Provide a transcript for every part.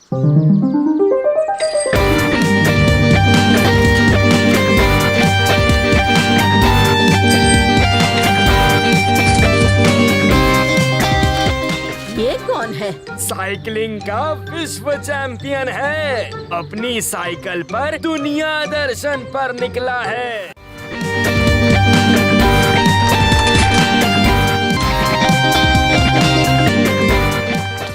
ये कौन है? साइकिलिंग का विश्व चैंपियन है। अपनी साइकिल पर दुनिया दर्शन पर निकला है।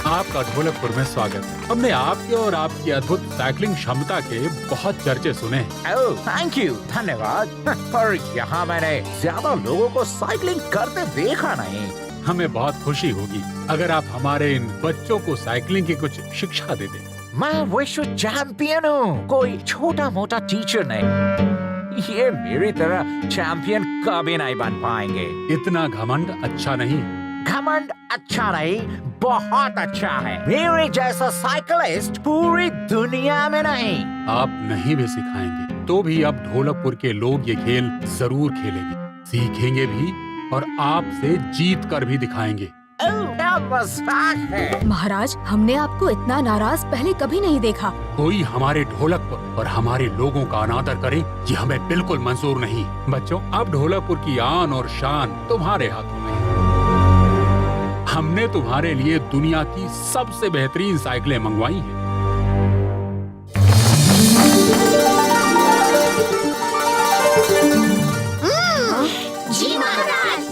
आपका ढोलकपुर में स्वागत है। हमने आपके और आपकी अद्भुत साइकिलिंग क्षमता के बहुत चर्चे सुने हैं। ओह, थैंक यू, धन्यवाद। पर यहाँ मैंने ज्यादा लोगों को साइकिलिंग करते देखा नहीं। हमें बहुत खुशी होगी अगर आप हमारे इन बच्चों को साइकिलिंग की कुछ शिक्षा दे दें। मैं विश्व चैंपियन हूँ, कोई छोटा मोटा टीचर नहीं। ये मेरी तरह चैंपियन कभी नहीं बन पाएंगे। इतना घमंड अच्छा नहीं। घमंड अच्छा नहीं, बहुत अच्छा है। मेरे जैसा साइकिलिस्ट पूरी दुनिया में नहीं। आप नहीं भी सिखाएंगे तो भी अब ढोलकपुर के लोग ये खेल जरूर खेलेंगे, सीखेंगे भी और आपसे जीत कर भी दिखाएंगे। क्या मजाक है। महाराज, हमने आपको इतना नाराज पहले कभी नहीं देखा। कोई हमारे ढोलकपुर और हमारे लोगों का अनादर करे, ये हमें बिल्कुल मंजूर नहीं। बच्चों, अब ढोलकपुर की आन और शान तुम्हारे हाथों में है। हमने तुम्हारे लिए दुनिया की सबसे बेहतरीन साइकिलें मंगवाई हैं। जी महाराज।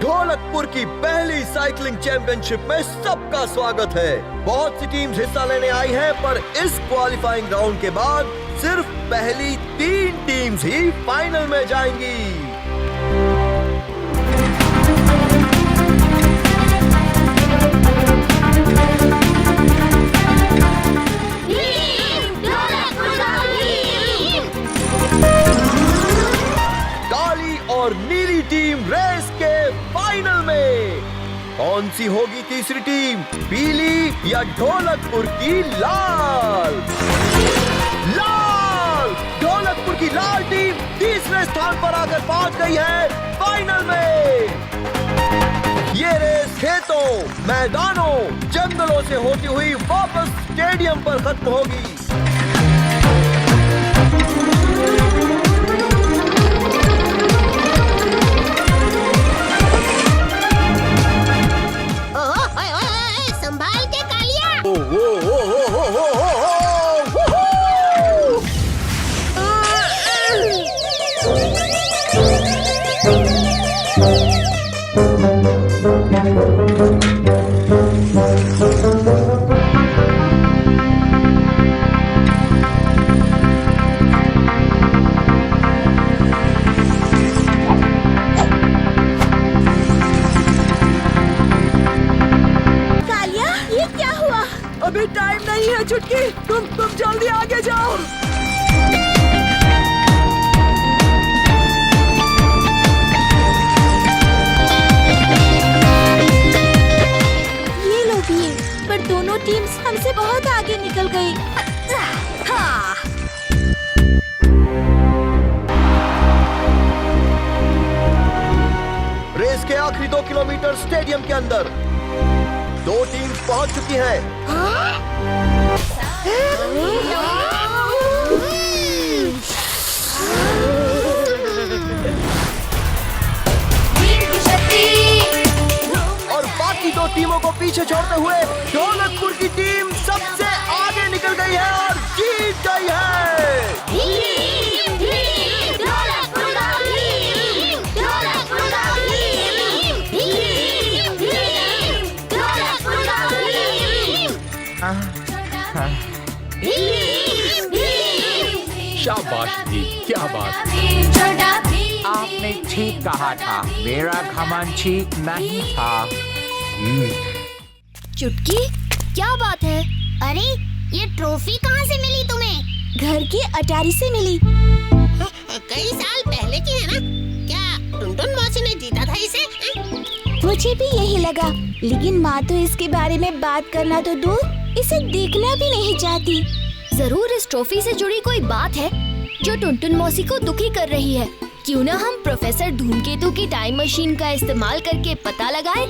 ढोलकपुर की पहली साइकिलिंग चैंपियनशिप में सबका स्वागत है। बहुत सी टीम्स हिस्सा लेने आई हैं, पर इस क्वालिफाइंग राउंड के बाद सिर्फ पहली 3 टीम्स ही फाइनल में जाएंगी। काली और नीली टीम रेस के फाइनल में। कौन सी होगी तीसरी टीम, पीली या ढोलकपुर की लाल? लाल! ढोलकपुर की लाल टीम तीसरे स्थान पर आकर पहुंच गई है फाइनल में। ये रेस खेतों, मैदानों, जंगलों से होती हुई वापस स्टेडियम पर खत्म होगी। संभाल के कालिया। ओ, ओ, ओ, ओ, ओ, ओ, ओ, ओ, ओ, कालिया, ये क्या हुआ? अभी टाइम नहीं है चुटकी, तुम जल्दी आगे जाओ। ये लो भी, पर दोनों टीम्स हमसे बहुत आगे निकल गई। हाँ। रेस के आखिरी 2 किलोमीटर स्टेडियम के अंदर 2 टीम्स पहुंच चुकी हैं। और बाकी 2 टीमों को पीछे छोड़ते हुए ढोलकपुर की टीम सबसे आगे निकल गई है और जीत गई है। शाबाश भी, क्या बात। आपने ठीक कहा था, मेरा घमंड ठीक नहीं था। चुटकी, क्या बात है? अरे ये ट्रॉफी कहाँ से मिली तुम्हें? घर की अटारी से मिली। कई साल पहले की है ना? क्या टुनटुन मौसी ने जीता था इसे? मुझे भी यही लगा, लेकिन माँ तो इसके बारे में बात करना तो दूर, इसे देखना भी नहीं चाहती। जरूर इस ट्रॉफी से जुड़ी कोई बात है जो टुनटुन मौसी को दुखी कर रही है। क्यों ना हम प्रोफेसर धूमकेतु की टाइम मशीन का इस्तेमाल करके पता लगाएं?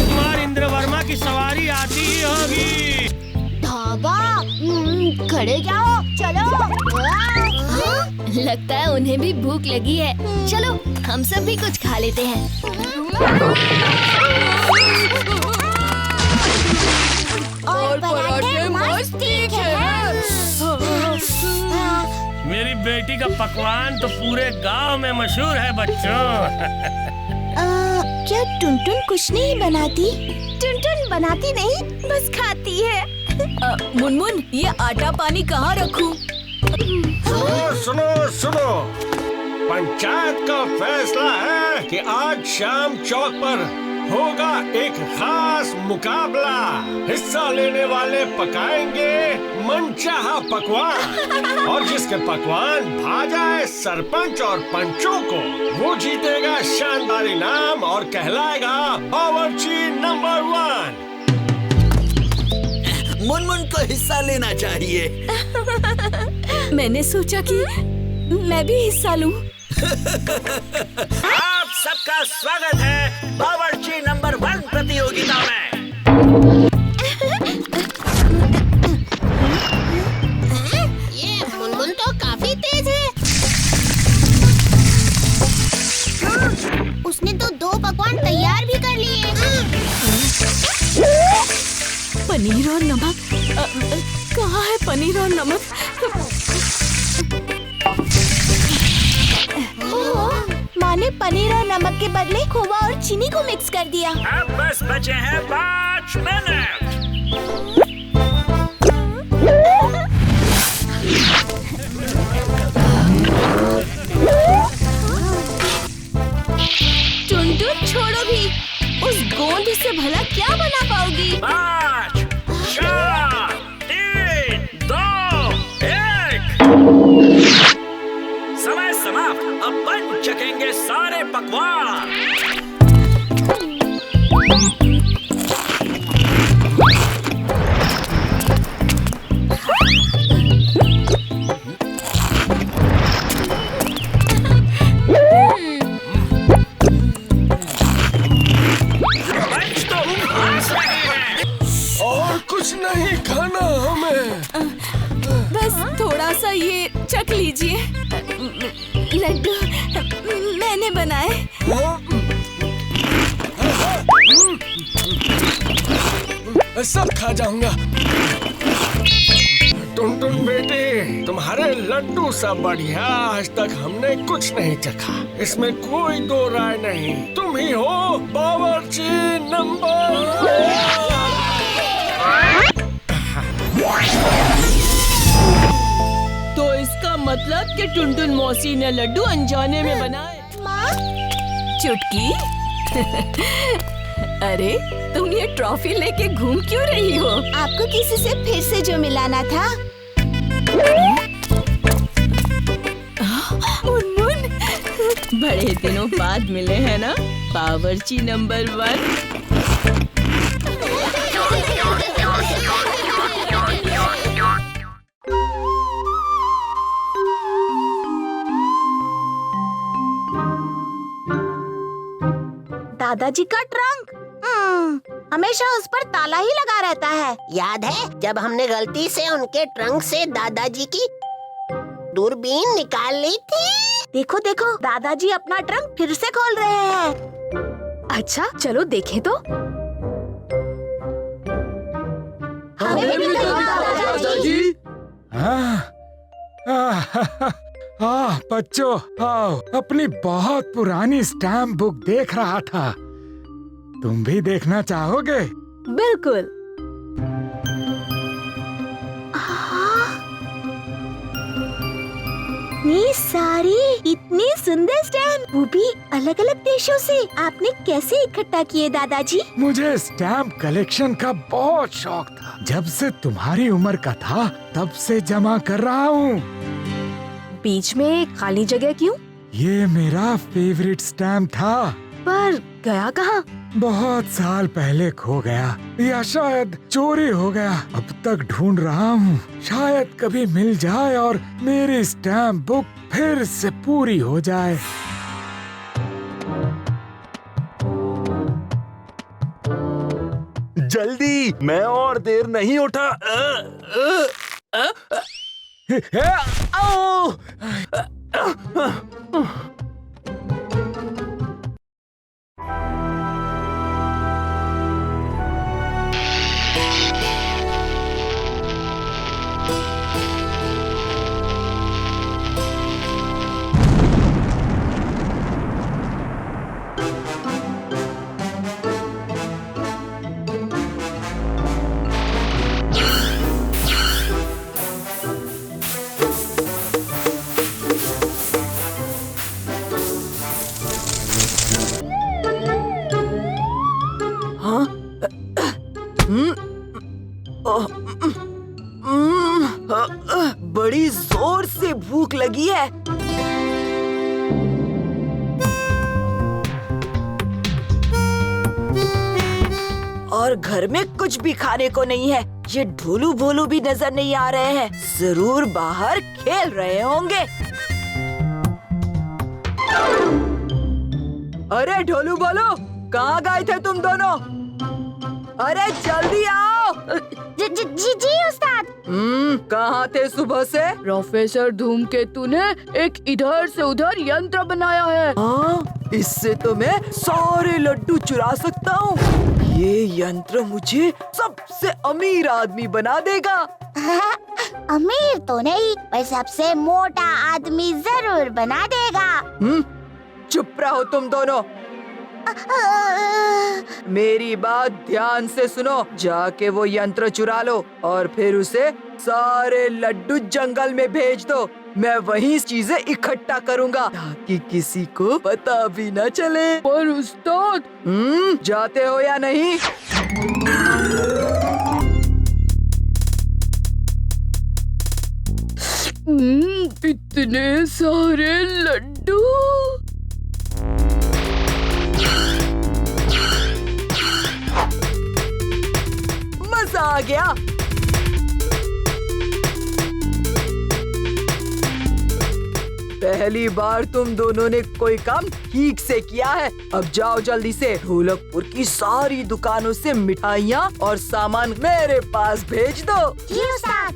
कुमार इंद्र वर्मा की सवारी आती ही होगी। धाबा, खड़े जाओ, चलो। लगता है उन्हें भी भूख लगी है। चलो हम सब भी कुछ खा लेते हैं। और पराठे मस्त ठीक है। मेरी बेटी का पकवान तो पूरे गांव में मशहूर है बच्चों। क्या टुनटुन कुछ नहीं बनाती? टुनटुन बनाती नहीं, बस खाती है। मुनमुन, ये आटा पानी कहाँ रखूं? सुनो, पंचायत का फैसला है कि आज शाम चौक पर होगा एक खास मुकाबला। हिस्सा लेने वाले पकाएंगे मनचाहा पकवान और जिसके पकवान भा जाए सरपंच और पंचों को, वो जीतेगा शानदार इनाम और कहलाएगा बावर्ची नंबर 1। मुनमुन को हिस्सा लेना चाहिए। मैंने सोचा कि मैं भी हिस्सा लूं। आप सबका स्वागत है बावर्ची नंबर 1 प्रतियोगिता में। ये मुनमुन तो काफी तेज है। उसने तो 2 पकवान तैयार भी कर लिए। पनीर और नमक, कहाँ है पनीर और नमक? माँ ने पनीर और नमक के बदले खोवा और चीनी को मिक्स कर दिया। अब बस बचे हैं 5 मिनट। टुनटुन छोड़ो भी, उस गोंद से भला क्या बना पाओगी? 5, 4, 3, 2, 1। समय समाप्त। अब बन चखेंगे सारे पकवान। पंच तो हंस रहे हैं। और कुछ नहीं खाना हमें। बस थोड़ा सा ये चख लीजिए। लड्डू मैंने बनाए। सब खा जाऊंगा। टुनटुन बेटे, तुम्हारे लड्डू सब बढ़िया। आज तक हमने कुछ नहीं चखा, इसमें कोई दो राय नहीं। तुम ही हो बावर्ची नंबर 1। तो इसका मतलब कि टुनटुन मौसी ने लड्डू अनजाने में बनाए। चुटकी, अरे तुम ये ट्रॉफी लेके घूम क्यों रही हो? आपको किसी से फिर से जो मिलाना था। मुनमुन, बड़े दिनों बाद मिले हैं ना बावर्ची नंबर 1। दादाजी का ट्रंक, हमेशा उस पर ताला ही लगा रहता है। याद है जब हमने गलती से उनके ट्रंक से दादाजी की दूरबीन निकाल ली थी? देखो देखो, दादाजी अपना ट्रंक फिर से खोल रहे हैं। अच्छा चलो देखें तो। हमें भी दादाजी। बच्चों आओ, अपनी बहुत पुरानी स्टैम्प बुक देख रहा था। तुम भी देखना चाहोगे? बिल्कुल। इतनी सारी, इतनी सुंदर स्टैम्प, वो भी अलग अलग देशों से। आपने कैसे इकट्ठा किए दादाजी? मुझे स्टैम्प कलेक्शन का बहुत शौक था। जब से तुम्हारी उम्र का था तब से जमा कर रहा हूँ। बीच में खाली जगह क्यों? ये मेरा फेवरेट स्टैम्प था, पर गया कहाँ? बहुत साल पहले खो गया या शायद चोरी हो गया। अब तक ढूंढ रहा हूँ, शायद कभी मिल जाए और मेरी स्टैम्प बुक फिर से पूरी हो जाए। जल्दी, मैं और देर नहीं उठा। बड़ी जोर से भूख लगी है। और घर में कुछ भी खाने को नहीं है। ये ढोलू भोलू भी नजर नहीं आ रहे हैं। जरूर बाहर खेल रहे होंगे। अरे ढोलू भोलू, कहाँ गए थे तुम दोनों? अरे जल्दी आओ। जी उस्ताद। कहाँ थे सुबह से? प्रोफेसर धूमकेतु ने एक इधर से उधर यंत्र बनाया है। हाँ, इससे तो मैं सारे लड्डू चुरा सकता हूँ। ये यंत्र मुझे सबसे अमीर आदमी बना देगा। अमीर तो नहीं, पर सबसे मोटा आदमी जरूर बना देगा। चुप रहो तुम दोनों। मेरी बात ध्यान से सुनो। जाके वो यंत्र चुरा लो और फिर उसे सारे लड्डू जंगल में भेज दो। मैं वहीं चीजें इकट्ठा करूंगा ताकि किसी को पता भी न चले। पर उस्ताद, जाते हो या नहीं? इतने सारे लड्डू। मजा आ गया। पहली बार तुम दोनों ने कोई काम ठीक से किया है। अब जाओ जल्दी से ढोलकपुर की सारी दुकानों से मिठाइयाँ और सामान मेरे पास भेज दो। जी उस्ताद।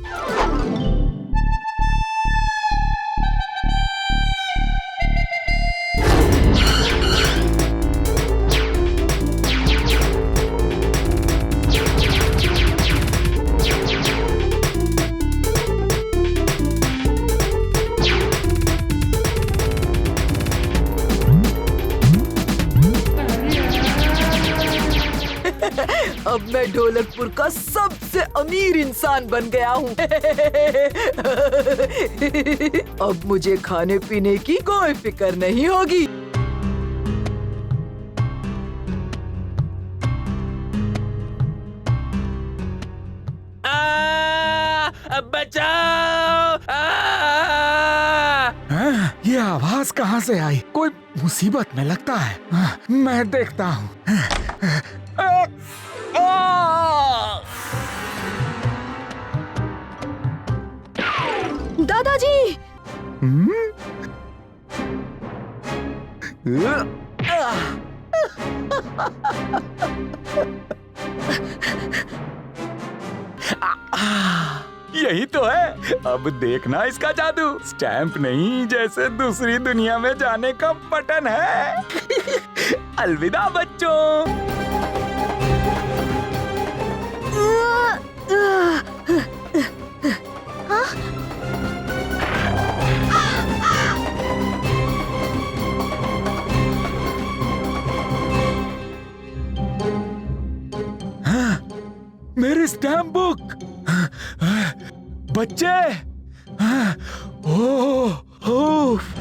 अब मैं ढोलकपुर का सबसे अमीर इंसान बन गया हूँ। अब मुझे खाने पीने की कोई फिक्र नहीं होगी। बचाओ! ये आवाज कहाँ से आई? कोई मुसीबत में लगता है। मैं देखता हूँ। दादाजी! यही तो है। अब देखना इसका जादू। स्टैंप नहीं, जैसे दूसरी दुनिया में जाने का बटन है। अलविदा बच्चों। मेरी स्टैम्प बुक। बच्चे, ओह उफ।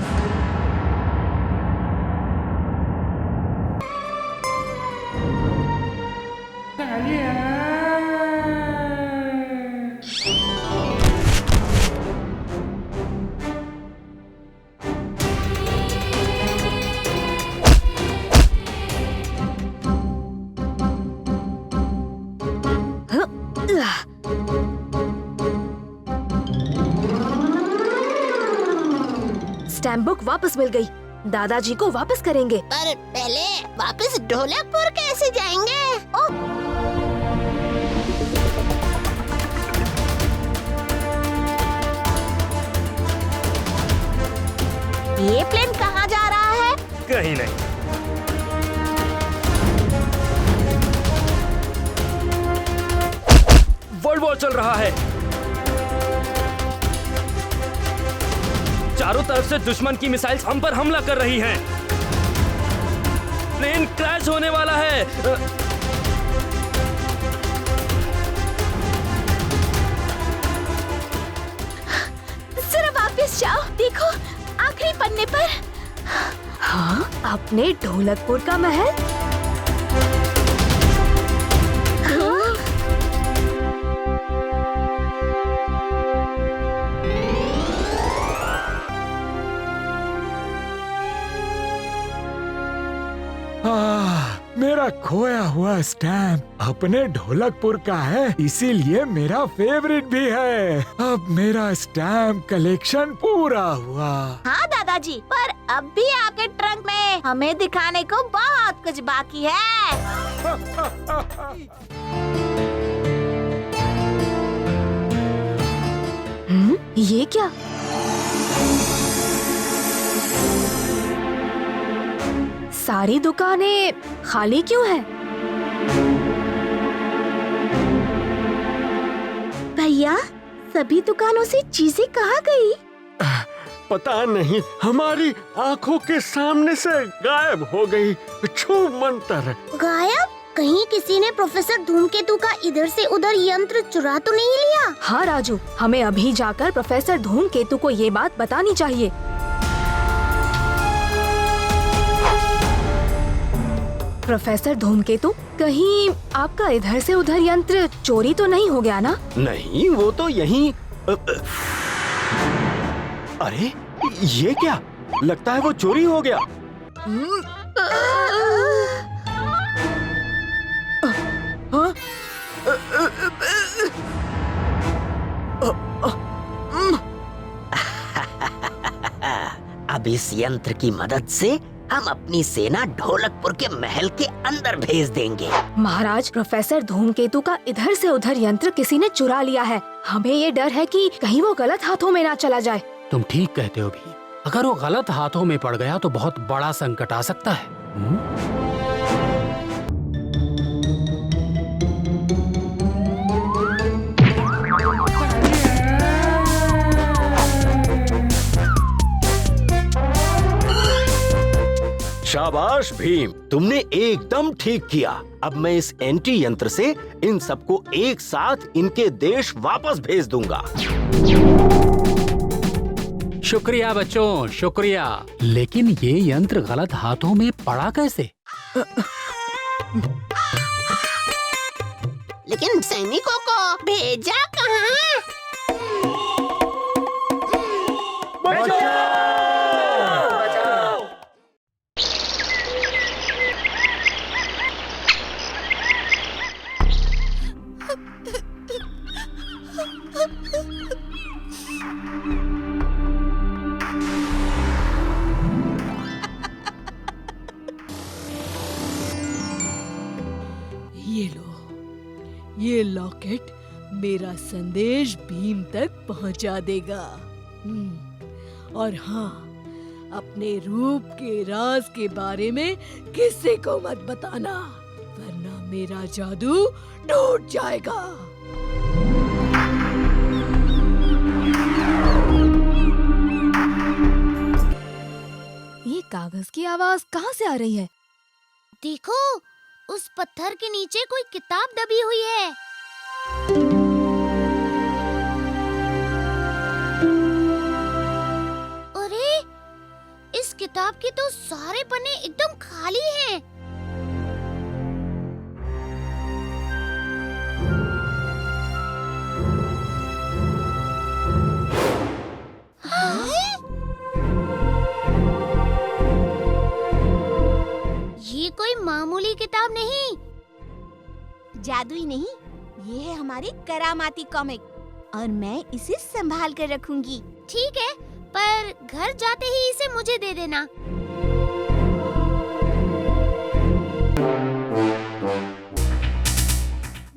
स्टैम्प बुक वापस मिल गई। दादाजी को वापस करेंगे। पर पहले वापस ढोलकपुर कैसे जाएंगे? ये प्लेन कहाँ जा रहा है? कहीं नहीं। वर्ल्ड वॉर चल रहा है। चारों तरफ से दुश्मन की मिसाइल्स हम पर हमला कर रही हैं। प्लेन क्रैश होने वाला है। जरा वापस जाओ, देखो आखिरी पन्ने पर। हाँ, अपने ढोलकपुर का महल। मेरा खोया हुआ स्टैम्प अपने ढोलकपुर का है, इसीलिए मेरा फेवरेट भी है। अब मेरा स्टैम्प कलेक्शन पूरा हुआ। हाँ दादाजी, पर अब भी आपके ट्रंक में हमें दिखाने को बहुत कुछ बाकी है। ये क्या? सारी दुकानें खाली क्यों हैं? भैया, सभी दुकानों से चीजें कहाँ गई? पता नहीं, हमारी आंखों के सामने से गायब हो गई। छू मंतर। गायब? कहीं किसी ने प्रोफेसर धूमकेतु का इधर से उधर यंत्र चुरा तो नहीं लिया? हाँ राजू, हमें अभी जाकर प्रोफेसर धूमकेतु को ये बात बतानी चाहिए। प्रोफेसर धूमकेतु, कहीं आपका इधर से उधर यंत्र चोरी तो नहीं हो गया ना? नहीं, वो तो यहीं। अरे ये क्या? लगता है वो चोरी हो गया। अब इस यंत्र की मदद से हम अपनी सेना ढोलकपुर के महल के अंदर भेज देंगे। महाराज, प्रोफेसर धूमकेतु का इधर से उधर यंत्र किसी ने चुरा लिया है। हमें ये डर है कि कहीं वो गलत हाथों में ना चला जाए। तुम ठीक कहते हो भी। अगर वो गलत हाथों में पड़ गया तो बहुत बड़ा संकट आ सकता है। शाबाश भीम, तुमने एकदम ठीक किया। अब मैं इस एंटी यंत्र से इन सबको एक साथ इनके देश वापस भेज दूंगा। शुक्रिया बच्चों, शुक्रिया। लेकिन ये यंत्र गलत हाथों में पड़ा कैसे? लेकिन सैनिकों को भेजा कहाँ? ये लो, ये लॉकेट मेरा संदेश भीम तक पहुंचा देगा। और हाँ, अपने रूप के राज के बारे में किसी को मत बताना, वरना मेरा जादू टूट जाएगा। ये कागज की आवाज कहाँ से आ रही है? देखो, उस पत्थर के नीचे कोई किताब दबी हुई है। अरे, जादुई नहीं, ये है हमारी करामाती कॉमिक और मैं इसे संभाल कर रखूंगी। ठीक है, पर घर जाते ही इसे मुझे दे देना।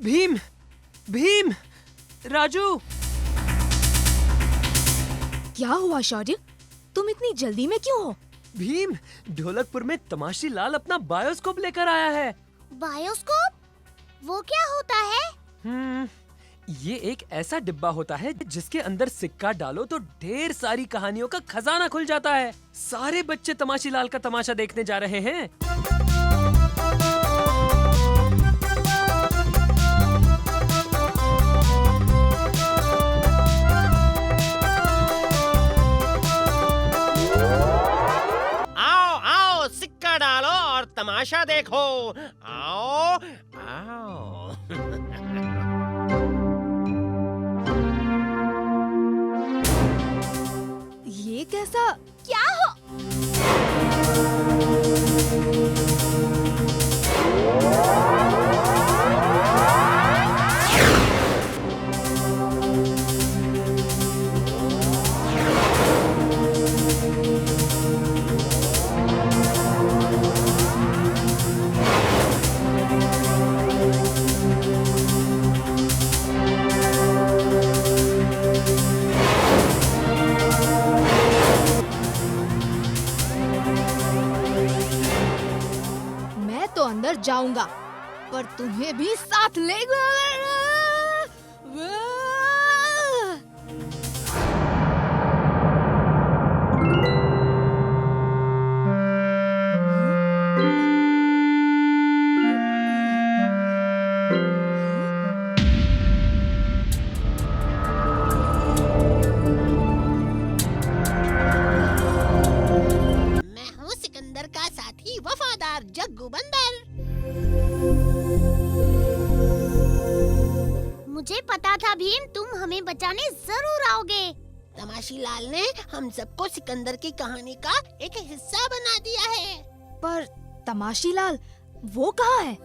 भीम, भीम, राजू। क्या हुआ शौर्य? तुम इतनी जल्दी में क्यों हो? भीम, ढोलकपुर में तमाशी लाल अपना बायोस्कोप लेकर आया है। बायोस्कोप? वो क्या होता है? ये एक ऐसा डिब्बा होता है जिसके अंदर सिक्का डालो तो ढेर सारी कहानियों का खजाना खुल जाता है। सारे बच्चे तमाशी लाल का तमाशा देखने जा रहे हैं। आओ आओ, सिक्का डालो और तमाशा देखो। आओ आओ। ये कैसा? क्या हो? मैं तो अंदर जाऊंगा, पर तुम्हें भी साथ लेगा। मैं हूँ सिकंदर का साथी वफादार जग्गू बंदर। मुझे पता था भीम, तुम हमें बचाने जरूर आओगे। तमाशी लाल ने हम सबको सिकंदर की कहानी का एक हिस्सा बना दिया है। पर तमाशी लाल वो कहाँ है?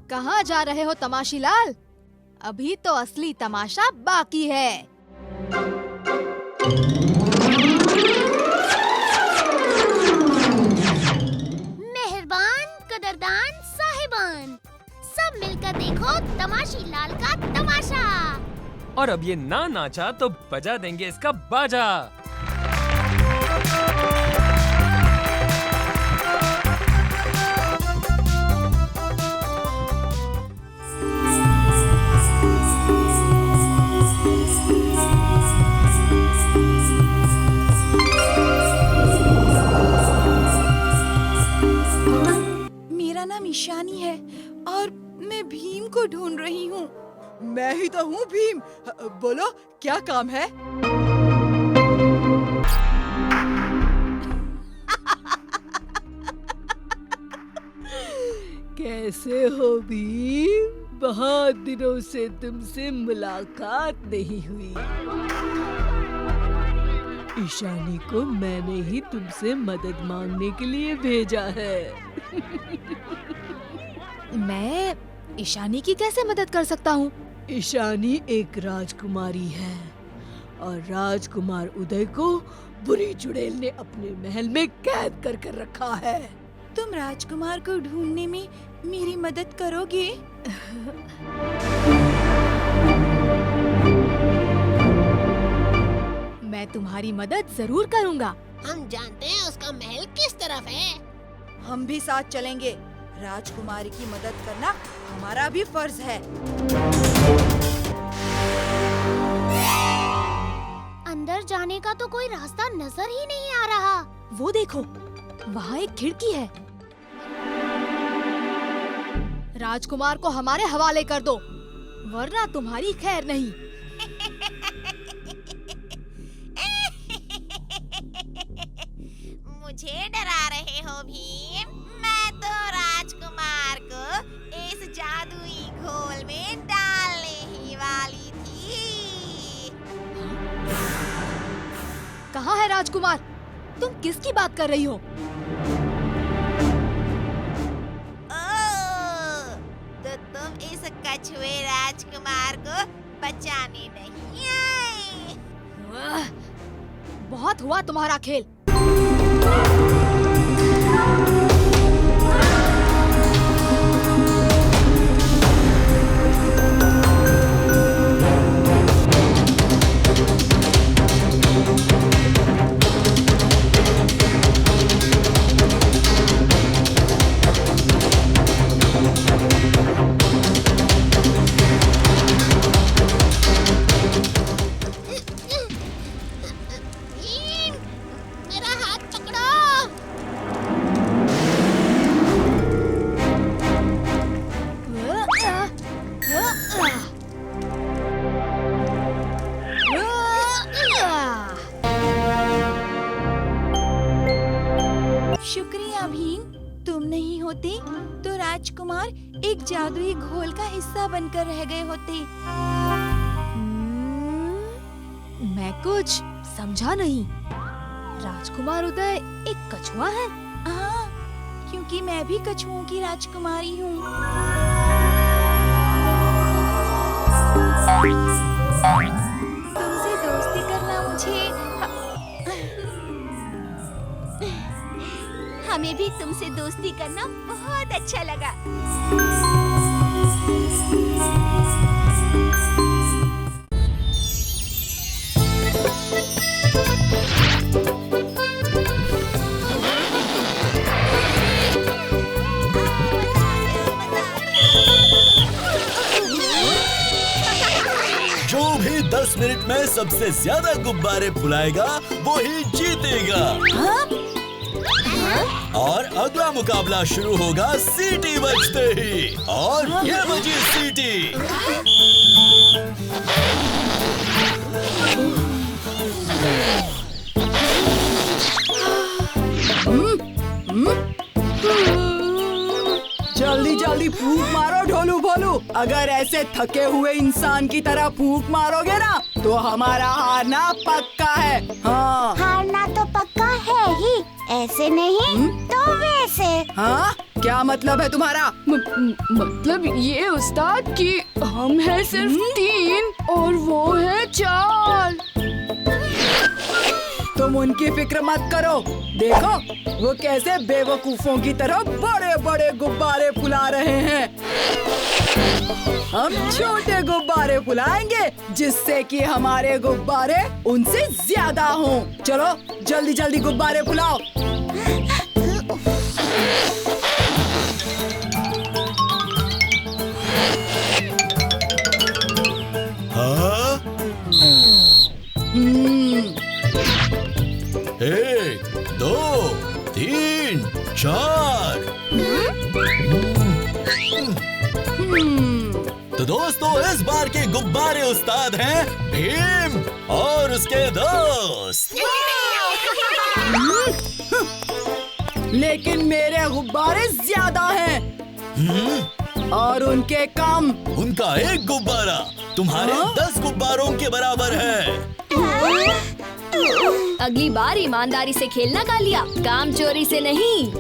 कहाँ जा रहे हो तमाशी लाल? अभी तो असली तमाशा बाकी है। मेहरबान कदरदान साहिबान, सब मिलकर देखो तमाशी लाल का तमाशा। और अब ये ना नाचा तो बजा देंगे इसका बाजा। मेरा नाम ईशानी है और मैं भीम को ढूंढ रही हूँ। मैं ही तो हूँ भीम। बोलो क्या काम है? कैसे हो भीम? बहुत दिनों से तुमसे मुलाकात नहीं हुई। ईशानी को मैंने ही तुमसे मदद मांगने के लिए भेजा है। मैं ईशानी की कैसे मदद कर सकता हूँ? ईशानी एक राजकुमारी है और राजकुमार उदय को बुरी चुड़ैल ने अपने महल में कैद कर रखा है। तुम राजकुमार को ढूंढने में मेरी मदद करोगे? मैं तुम्हारी मदद जरूर करूँगा। हम जानते हैं उसका महल किस तरफ है। हम भी साथ चलेंगे। राजकुमारी की मदद करना हमारा भी फर्ज है। अंदर जाने का तो कोई रास्ता नजर ही नहीं आ रहा। वो देखो, वहाँ एक खिड़की है। राजकुमार को हमारे हवाले कर दो, वरना तुम्हारी खैर नहीं। मुझे डरा रहे हो भीम? मैं तो राजकुमार को इस जादुई घोल में डालने ही वाली थी। कहाँ है राजकुमार? तुम किसकी बात कर रही हो? तो तुम इस कछुए राजकुमार को बचाने नहीं आए। बहुत हुआ तुम्हारा खेल। मेरा हाथ पकड़ो। शुक्रिया भीम, तुम नहीं होते तो राजकुमार एक जादुई घोल का हिस्सा बनकर रह गए होते। मैं कुछ समझा नहीं। राजकुमार उदय एक कछुआ है? हाँ, क्योंकि मैं भी कछुओं की राजकुमारी हूँ। तुमसे दोस्ती करना हमें भी तुमसे दोस्ती करना बहुत अच्छा लगा। जो भी 10 मिनट में सबसे ज्यादा गुब्बारे फुलाएगा वो ही जीतेगा। और अगला मुकाबला शुरू होगा सीटी बजते ही। और ये बजी सीटी। जल्दी जल्दी फूंक मारो ढोलू भोलू। अगर ऐसे थके हुए इंसान की तरह फूंक मारोगे ना तो हमारा हारना पक्का है। हाँ, हारना तो पक्का है ही, ऐसे नहीं तो वैसे। हाँ, क्या मतलब है तुम्हारा? मतलब ये उस्ताद कि हम हैं सिर्फ 3 और वो है 4। तुम उनकी फिक्र मत करो। देखो वो कैसे बेवकूफों की तरह बड़े बड़े गुब्बारे फुला रहे हैं। हम छोटे गुब्बारे फुलाएंगे जिससे कि हमारे गुब्बारे उनसे ज्यादा हों। चलो जल्दी जल्दी गुब्बारे फुलाओ। हाँ? 1 2 3 4। तो दोस्तों इस बार के गुब्बारे उस्ताद हैं भीम और उसके दोस्त। लेकिन मेरे गुब्बारे ज्यादा हैं और उनके कम। उनका एक गुब्बारा तुम्हारे 10 गुब्बारों के बराबर है। अगली बार ईमानदारी से खेलना कालिया, काम चोरी से नहीं।